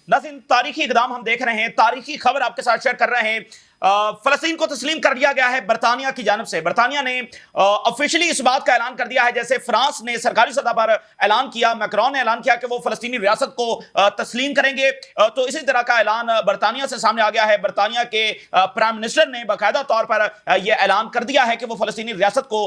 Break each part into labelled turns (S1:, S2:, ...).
S1: नाज़रीन, तारीखी इक़दाम हम देख रहे हैं, तारीखी खबर आपके साथ शेयर कर रहे हैं। फ़लस्तीन को तस्लीम कर दिया गया है बरतानिया की जानिब से। बरतानिया ने ऑफिशियली इस बात का ऐलान कर दिया है, जैसे फ्रांस ने सरकारी सतह पर ऐलान किया, मैक्रोन ने ऐलान किया कि वो फ़लस्तीनी रियासत को तस्लीम करेंगे, तो इसी तरह का ऐलान बरतानिया से सामने आ गया है। बरतानिया के प्राइम मिनिस्टर ने बाकायदा तौर पर यह ऐलान कर दिया है कि वो फ़लस्तीनी रियासत को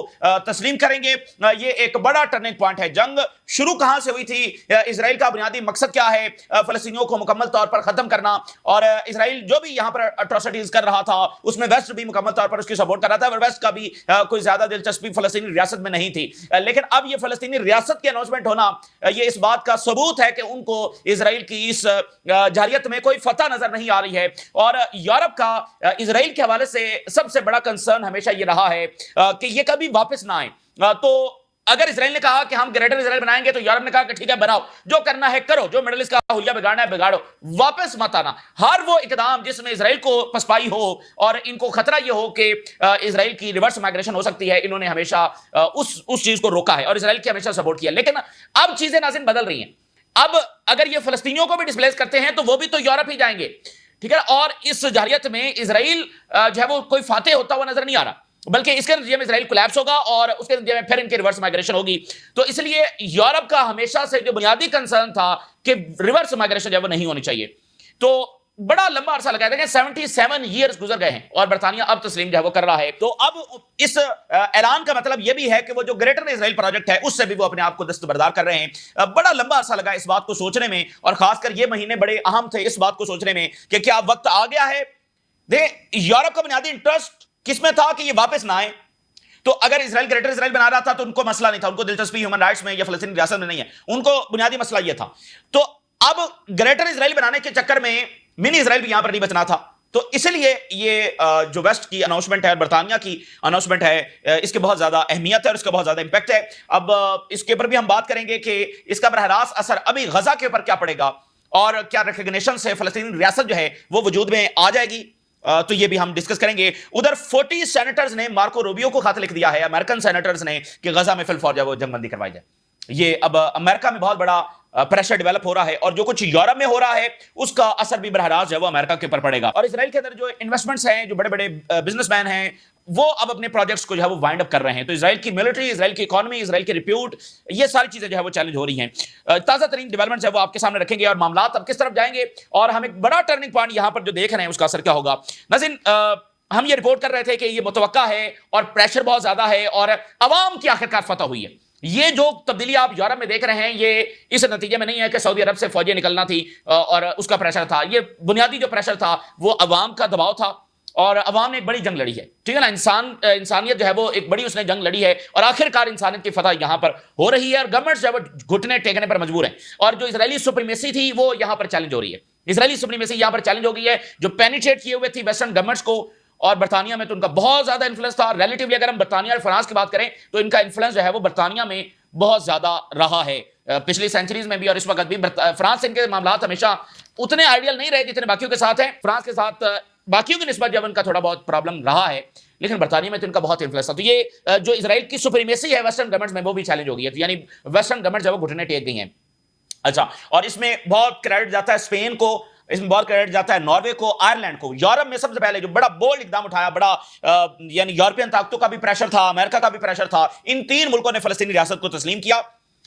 S1: तस्लीम करेंगे। ये एक बड़ा टर्निंग पॉइंट है। जंग शुरू कहां से हुई थी, इसराइल का बुनियादी मकसद क्या है, फ़लस्तीनियों को मुकम्मल तौर पर खत्म करना, और इसराइल जो भी यहां पर अट्रॉसिटीज कर रहा था उसमें वेस्ट भी मुकम्मल तौर पर उसकी सपोर्ट कर रहा था, और वेस्ट का भी कोई ज्यादा दिलचस्पी फ़लस्तीनी रियासत में नहीं थी। लेकिन अब ये फ़लस्तीनी रियासत की अनाउंसमेंट होना ये इस बात का सबूत है कि उनको इसराइल की इस जारियत में कोई फतह नजर नहीं आ रही है। और यूरोप का इसराइल के हवाले से सबसे बड़ा कंसर्न हमेशा ये रहा है कि ये कभी वापस ना आए। तो अगर इसराइल ने कहा कि हम ग्रेटर इसराइल बनाएंगे, तो यूरोप ने कहा कि ठीक है बनाओ, जो करना है करो, जो मिडिल ईस्ट का हुलिया बिगाड़ना है बिगाड़ो, वापस मत आना। हर वो इकदाम जिसमें इसराइल को पसपाई हो और इनको खतरा ये हो कि इसराइल की रिवर्स माइग्रेशन हो सकती है, इन्होंने हमेशा उस चीज को रोका है और इसराइल की हमेशा सपोर्ट किया। लेकिन अब चीजें नाज़रीन बदल रही हैं। अब अगर ये फलस्तीनियों को भी डिस्प्लेस करते हैं तो वो भी तो यूरोप ही जाएंगे, ठीक है। और इस जारियत में इसराइल जो है वो कोई फातेह होता हुआ नजर नहीं आ रहा, बल्कि इसके नतीजे में इसराइल कोलैप्स होगा और उसके नतीजे में फिर इनकी रिवर्स माइग्रेशन होगी। तो इसलिए यूरोप का हमेशा से जो बुनियादी कंसर्न था कि रिवर्स माइग्रेशन जो है वो नहीं होनी चाहिए, तो बड़ा लंबा अरसा लगा देंगे, 77 ईयर्स गुजर गए हैं और बरतानिया अब तस्लीम जो है वो कर रहा है। तो अब इस ऐलान का मतलब यह भी है कि वो जो ग्रेटर इसराइल प्रोजेक्ट है उससे भी वो अपने आप को दस्तबरदार कर रहे हैं। बड़ा लंबा अरसा लगा इस बात को सोचने में, और खासकर ये महीने बड़े अहम थे इस बात को सोचने में कि क्या वक्त आ गया है। यूरोप का बुनियादी इंटरेस्ट किसमें था कि ये वापस ना आए। तो अगर इसराइल ग्रेटर इसराइल बना रहा था तो उनको मसला नहीं था, उनको दिलचस्पी ह्यूमन राइट्स में या फलस्तीनी रियासत में नहीं है, उनको बुनियादी मसला यह था। तो अब ग्रेटर इसराइल बनाने के चक्कर में मिनी इसराइल भी यहां पर नहीं बचना था। तो इसलिए ये जो वेस्ट की अनाउंसमेंट है, बरतानिया की अनाउंसमेंट है, इसके बहुत ज्यादा अहमियत है और इसका बहुत ज्यादा इंपैक्ट है। अब इसके ऊपर भी हम बात करेंगे कि इसका बरह रास्त असर अभी गजा के ऊपर क्या पड़ेगा और क्या रिकग्निशन से फलस्तीनी रियासत जो है वो वजूद में आ जाएगी, तो ये भी हम डिस्कस करेंगे। उधर 40 सेनेटर्स ने मार्को रूबियो को खत लिख दिया है, अमेरिकन सेनेटर्स ने, कि गजा में फिल फौर जो जंगबंदी करवाई जाए। ये अब अमेरिका में बहुत बड़ा प्रेशर डेवलप हो रहा है और जो कुछ यूरोप में हो रहा है उसका असर भी बरहराज है वो अमेरिका के ऊपर पड़ेगा। और इसराइल के अंदर जो इन्वेस्टमेंट्स हैं, जो बड़े बड़े बिजनेसमैन हैं, वो अब अपने प्रोजेक्ट्स को जो है वो वाइंड अप कर रहे हैं। तो इसराइल की मिलिट्री, इसराइल की इकोनॉमी, इसराइल की रिप्यूट, ये सारी चीजें जो है वो चैलेंज हो रही हैं। ताजा तरीन डेवलपमेंट्स है वो आपके सामने रखेंगे और मामला अब किस तरफ जाएंगे और हम एक बड़ा टर्निंग पॉइंट यहां पर जो देख रहे हैं उसका असर क्या होगा। नाज़रीन, हम ये रिपोर्ट कर रहे थे कि ये मुतवक्का है और प्रेशर बहुत ज्यादा है और अवाम की आखिरकार फतह हुई है। ये जो तब्दीली आप यूरोप में देख रहे हैं ये इस नतीजे में नहीं है कि सऊदी अरब से फौजें निकलना थी और उसका प्रेशर था। ये बुनियादी जो प्रेशर था वो अवाम का दबाव था और अवाम ने एक बड़ी जंग लड़ी है, ठीक है ना। इंसानियत जो है वो एक बड़ी उसने जंग लड़ी है और आखिरकार इंसानियत की फतह यहां पर हो रही है और गवर्नमेंट जो है वो घुटने टेकने पर मजबूर है। और जो इजरायली सुप्रीमेसी थी वो यहां पर चैलेंज हो रही है, इजरायली सुप्रीमेसी यहां पर चैलेंज हो गई है, जो पेनिट्रेट किए हुए थी वेस्टर्न गवर्नमेंट्स को। और बरतानिया में तो उनका बहुत ज्यादा इन्फ्लुएंस था। रिलेटिवली अगर हम बरतानिया और फ्रांस की बात करें तो इनका इन्फ्लुएंस जो है वो बरतानिया में बहुत ज्यादा रहा है पिछली सेंचुरीज में भी और इस वक्त भी। फ्रांस इनके मामला हमेशा उतने आइडियल नहीं रहे जितने बाकियों के साथ है। फ्रांस के साथ बाकियों की निस्बत जब उनका थोड़ा बहुत प्रॉब्लम रहा है, लेकिन बरतानिया में तो इनका बहुत इन्फ्लुएंस था। तो ये जो इजराइल की सुप्रीमेसी है वेस्टर्न गवर्नमेंट्स में वो भी चैलेंज हो गई है, तो यानी वेस्टर्न गवर्नमेंट जब वो घुटने टेक गई हैं। अच्छा, और इसमें बहुत क्रेडिट जाता है स्पेन को, इसमें बहुत क्रेडिट जाता है नॉर्वे को, आयरलैंड को। यूरोप में सबसे पहले जो बड़ा बोल्ड इकदाम उठाया, बड़ा यानी यूरोपियन ताकतों का भी प्रेशर था, अमेरिका का भी प्रेशर था, इन तीन मुल्कों ने फलस्तीनी रियासत को तस्लीम किया।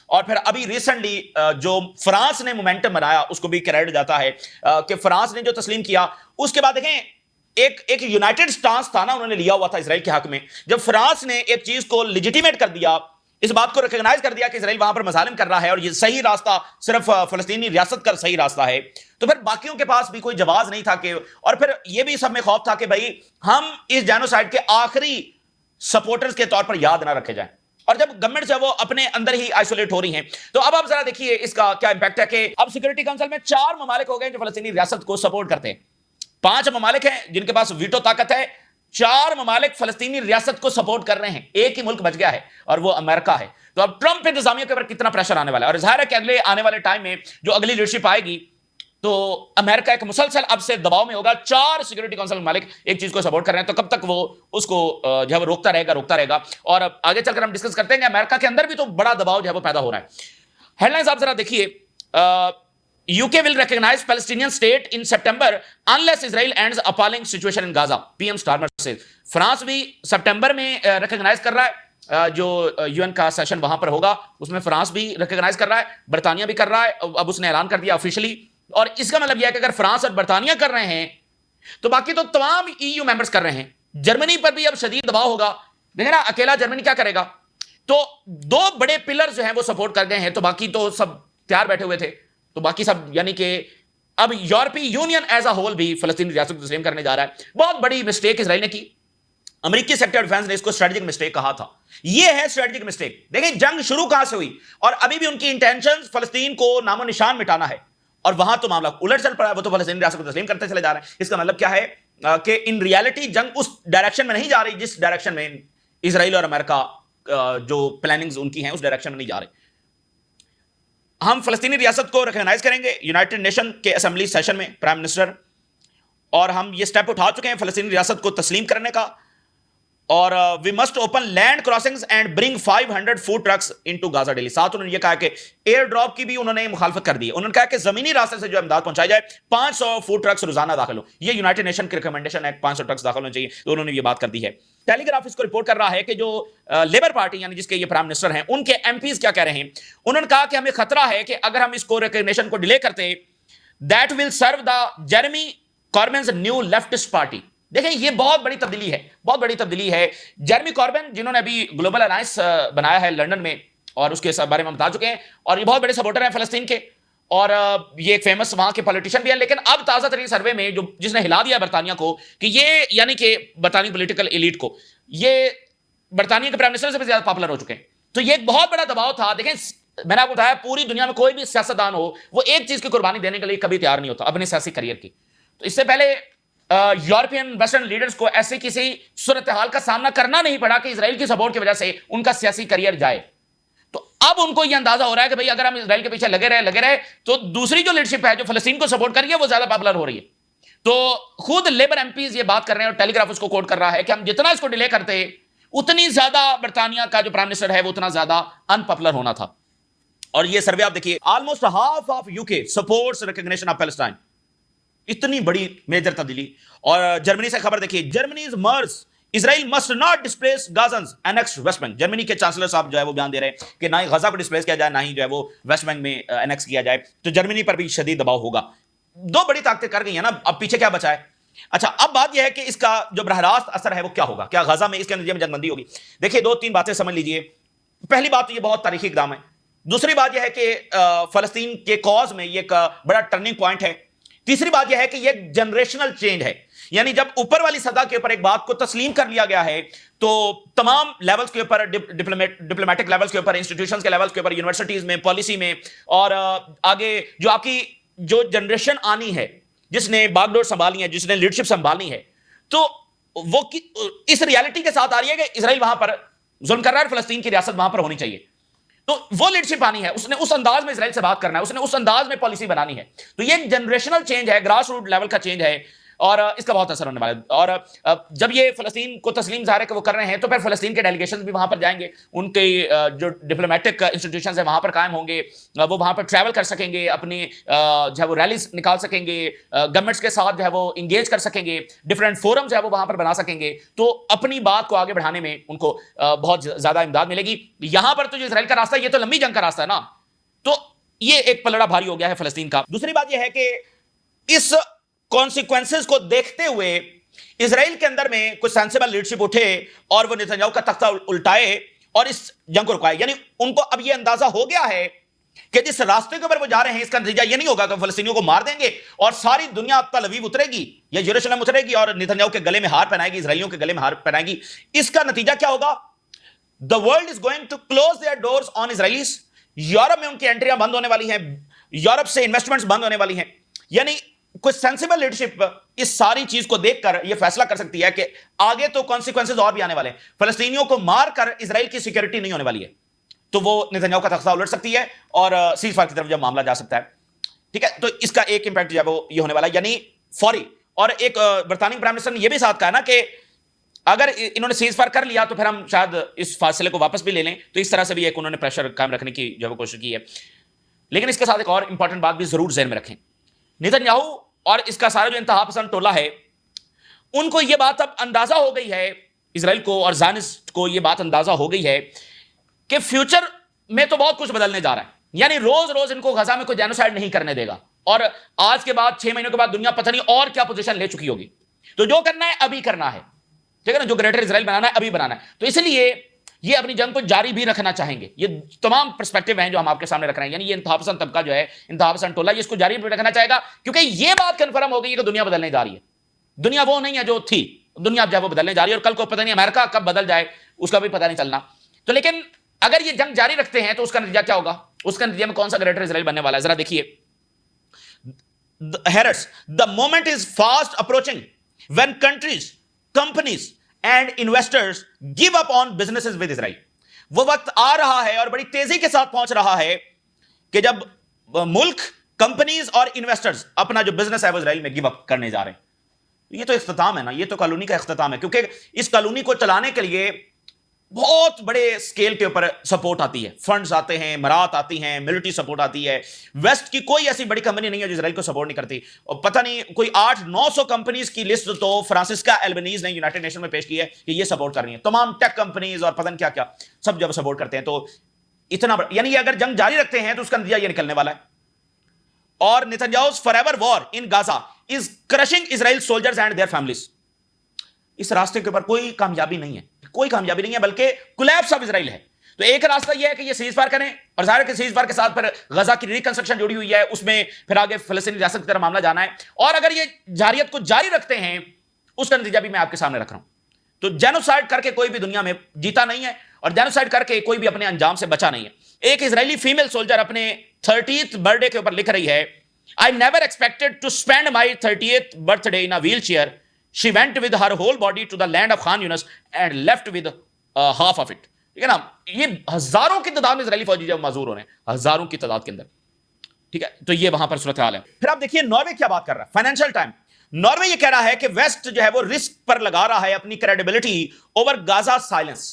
S1: और फिर अभी रिसेंटली जो फ्रांस ने मोमेंटम बनाया उसको भी क्रेडिट जाता है कि फ्रांस ने जो तस्लीम किया उसके बाद देखें एक यूनाइटेड स्टांस था ना उन्होंने लिया हुआ था इसराइल के हक में। जब फ्रांस ने एक चीज को लेजिटिमेट कर दिया, इस बात को रिकॉग्नाइज कर दिया कि इसराइल वहां पर मजालिम कर रहा है और ये सही रास्ता सिर्फ फलस्तीनी रियासत का सही रास्ता है, तो फिर बाकियों के पास भी कोई जवाब नहीं था कि, और फिर ये भी सब में खौफ था कि भाई हम इस जेनोसाइड के आखिरी सपोर्टर्स के तौर पर याद ना रखे जाएं। और जब गवर्नमेंट जो है वो अपने अंदर ही आइसोलेट हो रही है, तो अब आप जरा देखिए इसका क्या इंपैक्ट है कि अब सिक्योरिटी काउंसिल में 4 ममालिक हो गए जो फलस्तीनी रियासत को सपोर्ट करते हैं। 5 ममालिक हैं जिनके पास वीटो ताकत है, 4 ममालिक फलस्तीनी रियासत को सपोर्ट कर रहे हैं। एक ही मुल्क बच गया है और वो अमेरिका है। तो अब ट्रंप इंतजामिया के ऊपर कितना प्रेशर आने वाला है, और जाहिर है कि अगले आने वाले टाइम में जो अगली लीडरशिप आएगी तो अमेरिका एक मुसलसल अब से दबाव में होगा। 4 सिक्योरिटी काउंसिल ममालिक एक चीज को सपोर्ट कर रहे हैं, तो कब तक वो उसको जो है वो रोकता रहेगा। और अब आगे चलकर हम डिस्कस करते हैं कि अमेरिका के अंदर भी तो बड़ा दबाव जो है वो पैदा हो रहा है। हेडलाइंस आप जरा देखिए, UK will recognize Palestinian state in September unless Israel ends appalling situation in Gaza. PM Starmer says. France भी सितंबर में रिकॉग्नाइज कर रहा है, जो यूएन का सेशन वहां पर होगा उसमें फ्रांस भी रिकॉग्नाइज कर रहा है, बर्तानिया भी कर रहा है, अब उसने ऐलान कर दिया ऑफिशियली। और इसका मतलब यह है कि अगर फ्रांस और बर्तानिया कर रहे हैं तो बाकी तो तमाम EU मेंबर्स कर रहे हैं। जर्मनी पर भी अब शदीद दबाव होगा, देखिए ना अकेला जर्मनी क्या करेगा। तो दो बड़े पिलर जो हैं वो सपोर्ट कर गए हैं, तो बाकी तो सब तैयार बैठे हुए थे, तो बाकी सब यानी कि अब यूरोपीय यूनियन एज अ होल भी फलस्तीनी रियासत को तस्लीम करने जा रहा है। बहुत बड़ी मिस्टेक इजराइल ने की, अमेरिकी सेक्रेटरी डिफेंस ने इसको स्ट्रेटेजिक मिस्टेक कहा था। ये है स्ट्रेटेजिक मिस्टेक। देखिए जंग शुरू कहां से हुई, और अभी भी उनकी इंटेंशंस फलस्तीन को नामो निशान मिटाना है, और वहां तो मामला उलट चल पड़ा है, वो तो फलस्तीनी रियासत को तस्लीम करते चले जा रहे हैं। इसका मतलब क्या है कि इन रियलिटी जंग उस डायरेक्शन में नहीं जा रही जिस डायरेक्शन में इजराइल और अमेरिका जो प्लानिंग्स उनकी हैं उस डायरेक्शन में नहीं जा रही। हम फलस्तीनी रियासत को रिकॉग्नाइज करेंगे यूनाइटेड नेशन के असेंबली सेशन में, प्राइम मिनिस्टर, और हम ये स्टेप उठा चुके हैं फलस्तीनी रियासत को तस्लीम करने का। और we must open land crossings and bring 500 food trucks into Gaza daily. साथ उन्होंने ये कहा कि एयर ड्रॉप की भी उन्होंने मुखालफत कर दी है। उन्होंने कहा कि जमीनी रास्ते से जो इमदाद पहुंचाई जाए 500 फूड ट्रक्स रोजाना दाखिल हो, ये यूनाइटेड नेशन की रिकमेंडेशन है, 500 ट्रक्स दाखिल होने चाहिए, तो उन्होंने ये बात कर दी है। टेलीग्राफ इसको रिपोर्ट कर रहा है कि जो लेबर पार्टी यानी जिसके ये प्राइम मिनिस्टर हैं उनके एमपीज क्या कह रहे हैं। उन्होंने कहा कि हमें खतरा है कि अगर हम इसको रिकग्निशन को डिले करते that will serve the Jeremy Corbyn's new leftist party. देखें ये बहुत बड़ी तब्दीली है, बहुत बड़ी तब्दीली है। जेरेमी कॉर्बिन जिन्होंने अभी ग्लोबल अलायंस बनाया है लंदन में, और उसके बारे में हम बता चुके हैं, और ये बहुत बड़े सपोर्टर हैं फलस्तीन के, और ये एक फेमस वहां के पॉलिटिशियन भी है। लेकिन अब ताजा तरीन सर्वे में जो जिसने हिला दिया बर्तानिया को कि ये यानी कि बर्तानी पॉलिटिकल एलीट को, ये बर्तानिया के प्राइम मिनिस्टर से भी ज्यादा पॉपुलर हो चुके हैं। तो ये एक बहुत बड़ा दबाव था। देखें मैंने आपको बताया पूरी दुनिया में कोई भी सियासतदान हो वो एक चीज की कुर्बानी देने के लिए कभी तैयार नहीं होता, अपने सियासी करियर की। तो इससे पहले यूरोपियन वेस्टर्न लीडर्स को ऐसे किसी सूरत हाल का सामना करना नहीं पड़ा कि इजराइल की सपोर्ट की वजह से उनका सियासी करियर जाए। तो अब उनको यह अंदाजा हो रहा है कि भाई अगर हम इजराइल के पीछे लगे रहे तो दूसरी जो लीडरशिप है जो फलस्तीन को सपोर्ट कर रही है वो ज्यादा पॉपुलर हो रही है। तो खुद लेबर एमपीज ये बात कर रहे हैं, और टेलीग्राफ उसको कोट कर रहा है कि हम जितना इसको डिले करते उतनी ज्यादा बर्तानिया का जो प्राइम मिनिस्टर है वो उतना ज्यादा अनपॉपुलर होना था। और ये सर्वे आप देखिए, almost half of UK supports recognition of Palestine. इतनी बड़ी मेजर तब्दीली। और जर्मनी से खबर देखिए, Germany is Merz Israel must not displace Gazans annex West Bank. Germany के चांसलर साहब जो है वो बयान दे रहे हैं कि ना ही गजा को डिस्प्लेस किया जाए ना ही जो है वो वेस्ट बैंक में एनेक्स किया जाए। तो जर्मनी पर भी शदीद दबाव होगा। दो बड़ी ताकतें कर गई है ना, अब पीछे क्या बचा है। अच्छा अब बात यह है कि इसका जो बरह रास्त असर है वो क्या होगा, क्या गजा में इसके नतीजे में जंगबंदी होगी। देखिए दो तीन बातें समझ लीजिए। पहली बात तो ये बहुत तारीखी इकदाम है। दूसरी बात यह है कि फलस्तीन के कॉज में ये एक बड़ा टर्निंग पॉइंट है। तीसरी बात यह है कि यह जनरेशनल चेंज है, यानी जब ऊपर वाली सतह के ऊपर एक बात को तस्लीम कर लिया गया है तो तमाम लेवल्स के ऊपर, डिप्लोमेटिक लेवल्स के ऊपर, इंस्टीट्यूशंस के लेवल्स के ऊपर, यूनिवर्सिटीज में, पॉलिसी में, और आगे जो आपकी जो जनरेशन आनी है जिसने बागडोर संभालनी है, जिसने लीडरशिप संभालनी है, तो वो इस रियलिटी के साथ आ रही है कि इजराइल वहां पर जुल्म कर रहा है, फलस्तीन की रियासत वहां पर होनी चाहिए। तो वो लीडरशिप आनी है, उसने उस अंदाज में इजराइल से बात करना है, उसने उस अंदाज में पॉलिसी बनानी है। तो ये एक जनरेशनल चेंज है, ग्रास रूट लेवल का चेंज है, और इसका बहुत असर होने वाला है। और जब ये फलस्तीन को तस्लीम ज़ाहिर है कि वो कर रहे हैं तो फिर फलस्तीन के डेलीगेशंस भी वहां पर जाएंगे, उनके जो डिप्लोमेटिक इंस्टीट्यूशंस है वहां पर कायम होंगे, वो वहां पर ट्रैवल कर सकेंगे, अपनी जो है वो रैलीज निकाल सकेंगे, गवर्नमेंट्स के साथ जो है वो इंगेज कर सकेंगे, डिफरेंट फोरम जो है वो वहां पर बना सकेंगे। तो अपनी बात को आगे बढ़ाने में उनको बहुत ज्यादा इमदाद मिलेगी। यहां पर तो जो इजराइल का रास्ता है ये तो लंबी जंग का रास्ता है ना, तो ये एक पलड़ा भारी हो गया है फलस्तीन का। दूसरी बात यह है कि इस कॉन्सिक्वेंसेस को देखते हुए इजराइल के अंदर में कुछ सेंसिबल लीडरशिप उठे और वो नेतन्याहू का तख्ता उल्टाए और इस जंग को रुकाए। यानी उनको अब ये अंदाजा हो गया है कि जिस रास्ते के ऊपर वो जा रहे हैं इसका नतीजा ये नहीं होगा कि फलस्तीनियों को मार देंगे और सारी दुनिया तल अवीव उतरेगी या यरूशलेम उतरेगी और नेतन्याहू के गले में हार पहनाएगी, इजराइलियों के गले में हार पहनाएगी। इसका नतीजा क्या होगा? The world is going to close their doors on Israelis. Europe में उनकी एंट्रियां बंद होने वाली हैं, यूरोप से इन्वेस्टमेंट्स बंद होने वाली हैं। यानी कुछ सेंसिबल लीडरशिप इस सारी चीज को देखकर यह फैसला कर सकती है कि आगे तो कॉन्सिक्वेंसेस और भी आने वाले हैं, फलस्तीनियों को मारकर इजराइल की सिक्योरिटी नहीं होने वाली है, तो वो नेतन्याहू का तख्ता उलट सकती है और सीज फायर की तरफ जब मामला जा सकता है। ठीक है, तो इसका एक इंपैक्ट जब वो ये होने वाला है, यानी फौरी। और एक बरतानी प्राइम मिनिस्टर ने यह भी साथ कहा ना कि अगर इन्होंने सीज फायर कर लिया तो फिर हम शायद इस फासले को वापस भी ले लें। तो इस तरह से भी एक उन्होंने प्रेशर कायम रखने की जो कोशिश की है। لیکن اس کے ساتھ ایک اور امپورٹنٹ بات بھی ضرور ذہن میں رکھیں، نیتن یاہو اور اس کا سارا جو انتہا پسند ٹولہ ہے، ان کو یہ بات اب اندازہ ہو گئی ہے، اسرائیل کو اور زائنسٹ کو یہ بات اندازہ ہو گئی ہے کہ فیوچر میں تو بہت کچھ بدلنے جا رہا ہے، یعنی روز روز ان کو غزہ میں کوئی جینوسائیڈ نہیں کرنے دے گا، اور آج کے بعد 6 مہینوں کے بعد دنیا پتہ نہیں اور کیا پوزیشن لے چکی ہوگی، تو جو کرنا ہے ابھی کرنا ہے، ٹھیک ہے نا، جو گریٹر اسرائیل بنانا ہے ابھی بنانا ہے، تو اس لیے یہ اپنی جنگ کو جاری بھی رکھنا چاہیں گے۔ یہ تمام پرسپیکٹو ہیں جو ہم آپ کے سامنے رکھ رہے ہیں، یعنی یہ انتہا پسند طبقہ جو ہے، انتہا پسند ٹولہ، یہ اس کو جاری بھی رکھنا چاہے گا، کیونکہ یہ بات کنفرم ہو گئی ہے کہ دنیا بدلنے جا رہی ہے، دنیا وہ نہیں ہے جو تھی، دنیا اب جو ہے وہ بدلنے جا رہی ہے، اور کل کو پتہ نہیں امریکہ کب بدل جائے اس کا بھی پتہ نہیں چلنا۔ تو لیکن اگر یہ جنگ جاری رکھتے ہیں تو اس کا نتیجہ کیا ہوگا، اس کا نتیجہ میں کون سا گریٹر اسرائیل بننے والا ہے، ذرا دیکھیے Harris, the moment is fast approaching when countries, companies and investors give up on businesses with Israel. وہ وقت آ رہا ہے اور بڑی تیزی کے ساتھ پہنچ رہا ہے کہ جب ملک، کمپنیز اور انویسٹرز اپنا جو بزنس ہے وہ اسرائیل میں گیو اپ کرنے جا رہے ہیں۔ یہ تو اختتام ہے نا، یہ تو کالونی کا اختتام ہے، کیونکہ اس کالونی کو چلانے کے لیے بہت بڑے سکیل کے اوپر سپورٹ آتی ہے، فنڈز آتے ہیں، امارات آتی ہیں، ملٹری سپورٹ آتی ہے، ویسٹ کی کوئی ایسی بڑی کمپنی نہیں ہے جو اسرائیل کو سپورٹ نہیں کرتی، اور پتہ نہیں کوئی 800-900 کمپنیز کی لسٹ تو فرانسسکا البنیز نے یونائٹڈ نیشن میں پیش کی ہے کہ یہ سپورٹ کر رہی ہیں، تمام ٹیک کمپنیز اور پتہ نہیں کیا کیا سب جب سپورٹ کرتے ہیں، تو اتنا یعنی اگر جنگ جاری رکھتے ہیں تو اس کا نتیجہ یہ نکلنے والا ہے۔ اور نیتنیاہو's forever war in Gaza is crushing Israel soldiers and their families۔ اس راستے کے اوپر کوئی کامیابی نہیں ہے، کوئی کامیابی نہیں ہے، بلکہ کولیپس آف اسرائیل ہے۔ تو ایک راستہ یہ ہے کہ یہ سیز فائر کریں، اور ظاہر ہے کہ سیز فائر کے ساتھ پھر غزہ کی ریکنسٹرکشن جڑی ہوئی ہے، اس میں پھر آگے فلسطینی ریاست کی طرف معاملہ جانا ہے، اور اگر یہ جارحیت کو جاری رکھتے ہیں اس کا نتیجہ بھی میں آپ کے سامنے رکھ رہا ہوں۔ تو جینوسائیڈ کر کے کوئی بھی دنیا میں جیتا نہیں ہے، اور جینوسائیڈ کر کے کوئی بھی اپنے انجام سے بچا نہیں ہے۔ ایک اسرائیلی فیمیل سولجر اپنے 30th برتھ ڈے کے اوپر لکھ رہی ہے، I never expected to spend my 30th birthday in a wheelchair. She went with her whole body to the land of Khan Yunis and left with half of it. ٹھیک ہے نا، یہ ہزاروں کی تعداد میں اسرائیلی فوجی جب معذور ہو رہے ہیں، ہزاروں کی تعداد کے اندر، ٹھیک ہے، تو یہ وہاں پر صورتحال ہے۔ پھر آپ دیکھیے ناروے کیا بات کر رہا ہے، فائنینشیل ٹائم، ناروے یہ کہہ رہا ہے کہ ویسٹ جو ہے وہ رسک پر لگا رہا ہے اپنی کریڈیبلٹی اوور غزہ سائلنس۔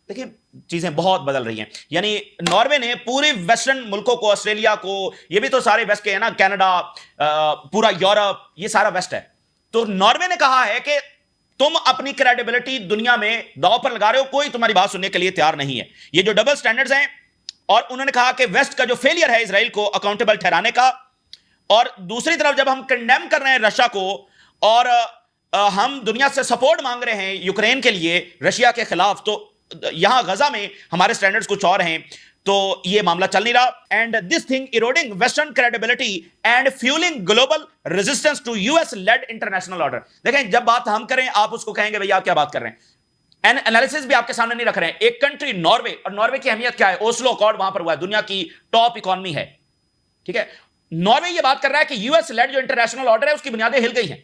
S1: دیکھیے چیزیں بہت بدل رہی ہیں، یعنی ناروے نے پورے ویسٹرن ملکوں کو، آسٹریلیا کو، یہ بھی تو سارے ویسٹ کے ہیں نا، کینیڈا، پورا یورپ، یہ سارا ویسٹ ہے، تو ناروے نے کہا ہے کہ تم اپنی کریڈیبلٹی دنیا میں داؤ پر لگا رہے ہو، کوئی تمہاری بات سننے کے لیے تیار نہیں ہے۔ یہ جو ڈبل سٹینڈرڈز ہیں، اور انہوں نے کہا کہ ویسٹ کا جو فیلئر ہے اسرائیل کو اکاؤنٹیبل ٹھہرانے کا، اور دوسری طرف جب ہم کنڈیم کر رہے ہیں رشیا کو، اور ہم دنیا سے سپورٹ مانگ رہے ہیں یوکرین کے لیے رشیا کے خلاف، تو یہاں غزہ میں ہمارے سٹینڈرڈز کچھ اور ہیں، تو یہ معاملہ چل نہیں رہا۔ And this thing eroding Western credibility and fuelling global resistance to US led international order. دیکھیں جب بات ہم کریں آپ اس کو کہیں گے بھئی آپ کیا بات کر رہے ہیں، انالیسس بھی آپ کے سامنے نہیں رکھ رہے ہیں۔ ایک کنٹری ناروے، اور ناروے کی اہمیت کیا ہے، اوسلو اکارڈ وہاں پر ہوا ہے، دنیا کی ٹاپ اکانومی ہے، ٹھیک ہے، ناروے یہ بات کر رہا ہے کہ US لیڈ جو انٹرنیشنل آرڈر ہے اس کی بنیادیں ہل گئی ہیں،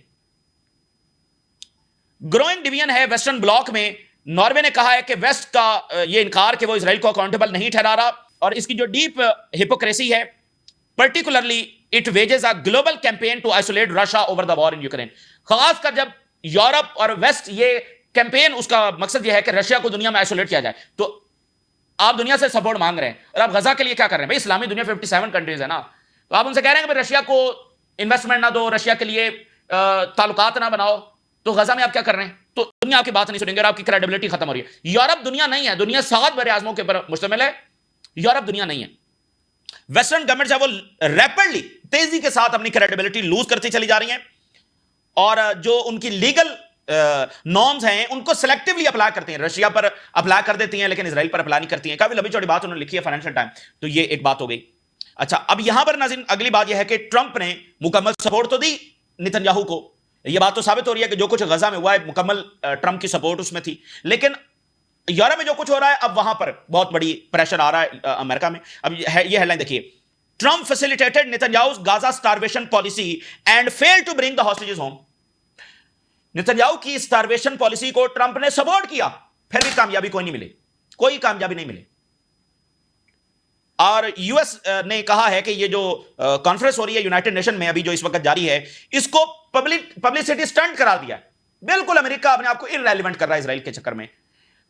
S1: گروئنگ ڈویژن ہے ویسٹرن بلاک میں۔ ناروے نے کہا ہے کہ ویسٹ کا یہ انکار کہ وہ اسرائیل کو اکاؤنٹیبل نہیں ٹھہرا رہا، اور اس کی جو ڈیپ ہپوکریسی ہے، particularly it wages a global campaign to isolate Russia over the war in Ukraine. خاص کر جب یورپ اور ویسٹ یہ کیمپین، اس کا مقصد یہ ہے کہ رشیا کو دنیا میں آئسولیٹ کیا جائے، تو آپ دنیا سے سپورٹ مانگ رہے ہیں، اور آپ غزہ کے لیے کیا کر رہے ہیں؟ بھائی اسلامی دنیا 57 کنٹریز ہے نا، تو آپ ان سے کہہ رہے ہیں کہ رشیا کو انویسٹمنٹ نہ دو، رشیا کے لیے تعلقات نہ بناؤ، تو غزہ میں آپ کیا کر رہے ہیں؟ تو دنیا آپ کی بات نہیں سنیں گے اور آپ کی کریڈیبلٹی ختم ہو رہی ہے۔ یورپ دنیا نہیں ہے، دنیا 7 بر اعظموں کے اوپر مشتمل ہے، یورپ دنیا نہیں ہے۔ ویسٹرن گورنمنٹس ہے وہ ریپڈلی، تیزی کے ساتھ اپنی کریڈیبلٹی لوز کرتی چلی جا رہی ہیں، اور جو ان کی لیگل نارمز ہیں ان کو سلیکٹیولی اپلائی کرتی ہیں، رشیا پر اپلائی کر دیتی ہیں لیکن اسرائیل پر اپلائی نہیں کرتی ہیں۔ کافی لمبی چوڑی بات انہوں نے لکھی ہے فائنینشیل ٹائم، تو یہ ایک بات ہو گئی۔ اچھا، اب یہاں پر ناظرین اگلی بات یہ ہے کہ ٹرمپ نے مکمل سپورٹ تو دی نیتن یاہو کو، یہ بات تو ثابت ہو رہی ہے کہ جو کچھ غزہ میں ہوا ہے مکمل ٹرمپ کی سپورٹ اس میں تھی، لیکن یورپ میں جو کچھ ہو رہا ہے اب وہاں پر بہت بڑی پریشر آ رہا ہے امریکہ میں۔ اب یہ ہیڈ لائن دیکھیے، Trump facilitated Netanyahu's Gaza starvation policy and failed to bring the hostages home. Netanyahu کی سٹارویشن پالیسی کو ٹرمپ نے سپورٹ کیا، پھر بھی کامیابی کوئی نہیں ملی، کوئی کامیابی نہیں ملی۔ اور US نے کہا ہے کہ یہ جو کانفرنس ہو رہی ہے یونائٹڈ نیشن میں ابھی جو اس وقت جاری ہے، اس کو پبلسٹی سٹنٹ قرار دیا ہے۔ بالکل امریکہ اپنے آپ کو ارریلیونٹ کر رہا ہے اسرائیل کے چکر میں،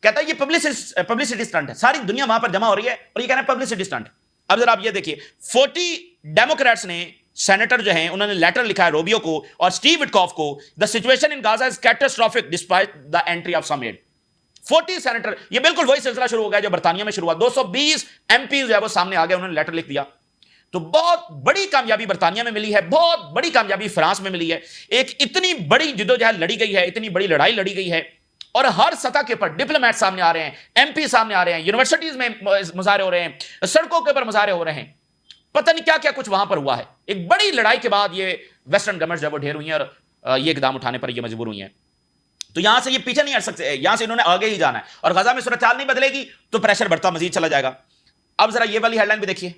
S1: کہتا ہے یہ پبلسٹی سٹنٹ ہے، ساری دنیا وہاں پر جمع ہو رہی ہے اور یہ کہہ رہے ہیں پبلسٹی سٹنٹ۔ اب ذرا آپ یہ دیکھیے 40 ڈیموکریٹس نے سینیٹر جو ہیں انہوں نے لیٹر لکھا ہے روبیو کو اور سٹیو وٹکاف کو, the situation in Gaza is catastrophic despite the entry of some aid. 40 senator, یہ بالکل وہی سلسلہ شروع ہو گیا جو برطانیہ میں شروع ہوا. 220 ایم پیز جو ہے وہ سامنے آ گئے, انہوں نے لیٹر لکھ دیا. تو بہت بڑی کامیابی برطانیہ میں ملی ہے, بہت بڑی کامیابی فرانس میں ملی ہے. ایک اتنی بڑی جدوجہد لڑی گئی ہے, اتنی بڑی لڑائی لڑی گئی ہے, اور ہر سطح کے اوپر ڈپلومیٹ سامنے آ رہے ہیں, ایم پی سامنے آ رہے ہیں, یونیورسٹیز میں مظاہرے ہو رہے ہیں, سڑکوں کے اوپر مظاہرے ہو رہے ہیں. پتہ نہیں کیا کیا کچھ وہاں پر ہوا ہے. ایک بڑی لڑائی کے بعد یہ ویسٹرن گورنمنٹ جب وہ ڈھیر ہوئی ہیں اور یہ اقدام اٹھانے پر یہ مجبور ہوئی ہیں. تو یہاں سے یہ پیچھے نہیں ہٹ سکتے, یہاں سے انہوں نے آگے ہی جانا ہے, اور غزہ میں صورتحال نہیں بدلے گی تو پریشر بڑھتا مزید چلا جائے گا. اب ذرا یہ والی ہیڈ لائن بھی دیکھیے,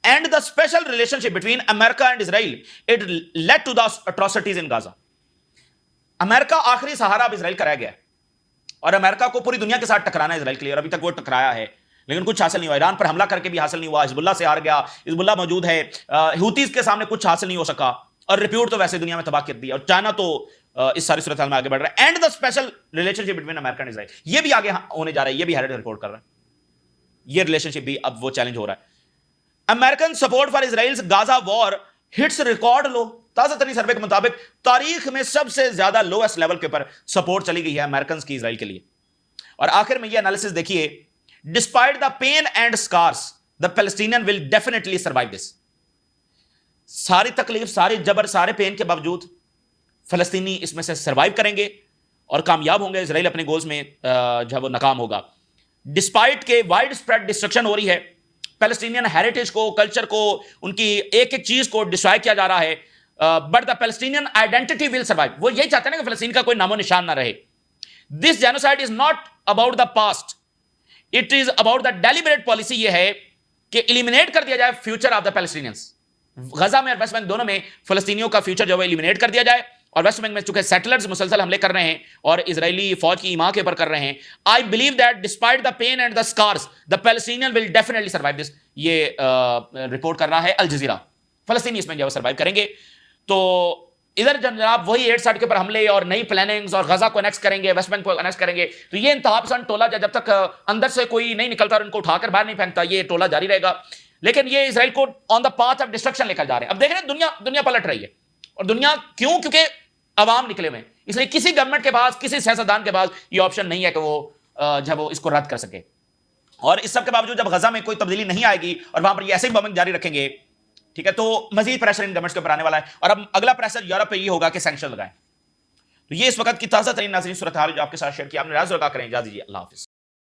S1: and the special relationship between America and Israel it led to the atrocities in Gaza. امریکہ آخری سہارا اب اسرائیل کرایا گیا ہے, اور امریکہ کو پوری دنیا کے ساتھ ٹکرانا ہے اسرائیل کے لیے, اور ابھی تک وہ ٹکرایا ہے لیکن کچھ حاصل نہیں ہوا. ایران پر حملہ کر کے بھی حاصل نہیں ہوا, حزب اللہ سے ہار گیا, حزب اللہ موجود ہے, حوتیز کے سامنے کچھ حاصل نہیں ہو سکا, اور ریپیوٹ تو ویسے دنیا میں تباہ کر دی, اور چائنا تو اس ساری صورتحال میں آگے بڑھ رہا ہے. And the special relationship between America and اسرائیل, یہ بھی آگے ہونے جا رہا ہے, یہ بھی ہیریٹیج رپورٹ کر رہا ہے, یہ ریلیشن شپ بھی اب وہ چیلنج ہو رہا ہے. American support for Israel Gaza war hits record low. تازہ ترین سروے کے مطابق تاریخ میں سب سے زیادہ لوئسٹ لیول کے اوپر سپورٹ چلی گئی ہے امریکنز کی اسرائیل کے لیے. اور آخر میں یہ انالیسس دیکھیے, despite the pain and scars the Palestinian will definitely survive this. ساری تکلیف, ساری جبر, سارے پین کے باوجود فلسطینی اس میں سے سروائیو کریں گے اور کامیاب ہوں گے. اسرائیل اپنے گولز میں جو ہے وہ ناکام ہوگا. ڈسپائٹ کے وائڈ اسپریڈ ڈسٹرکشن ہو رہی ہے, پیلسٹینین ہیریٹیج کو, کلچر کو, ان کی ایک ایک چیز کو ڈسٹرائے کیا جا رہا ہے, but the Palestinian identity will survive. وہ یہی چاہتے ہیں کہ فلسطین کا کوئی نام و نشان نہ رہے. This genocide is not about the past, it is about the deliberate policy. یہ ہے کہ ایلیمینیٹ کر دیا جائے فیوچر آف دا پیلسٹینینس. غزہ میں اور ویسٹ بینک دونوں میں فلسطینیوں کا فیوچر جو ہے ایلیمینیٹ کر دیا جائے, اور ویسٹ بینک میں چونکہ سیٹلرز مسلسل حملے کر رہے ہیں اور اسرائیلی فوج کی ایما کے اوپر کر رہے ہیں, I believe that despite the pain and the scars the Palestinian will definitely survive this. یہ رپورٹ کر رہا ہے الجزیرہ. فلسطینی اس میں جو ہے سروائیو کریں گے. تو ادھر جناب وہی 860 کے اوپر حملے اور نئی پلاننگز, اور غزہ کو انیکس کریں گے, ویسٹ بینک کو انیکس کریں گے. تو یہ انتہا پسند ٹولہ جب تک اندر سے کوئی نہیں نکلتا اور ان کو اٹھا کر باہر نہیں پھینکتا, یہ ٹولہ جاری رہے گا. لیکن یہ اسرائیل کو آن دا پاتھ آف ڈسٹرکشن لے کر جا رہے ہیں. اب دیکھ رہے ہیں دنیا پلٹ رہی ہے, اور دنیا کیوں؟ کیونکہ عوام نکلے ہوئے ہیں. اس لیے کسی گورنمنٹ کے پاس, کسی سیاستدان کے پاس یہ آپشن نہیں ہے کہ وہ جب وہ اس کو رد کر سکے. اور اس سب کے باوجود جب غزہ میں کوئی تبدیلی نہیں آئے گی اور وہاں پر یہ ایسے ہی بمنگ جاری رکھیں گے, ٹھیک ہے, تو مزید پریشر ان گورنمنٹس کے اوپر آنے والا ہے. اور اب اگلا پریشر یورپ پہ یہ ہوگا کہ سینکشن لگائیں. تو یہ اس وقت کی تازہ ترین ناظرین صورتحال جو آپ کے ساتھ شیئر کیا, آپ نے راز لگا کریں. اجازت دیجیے, اللہ حافظ.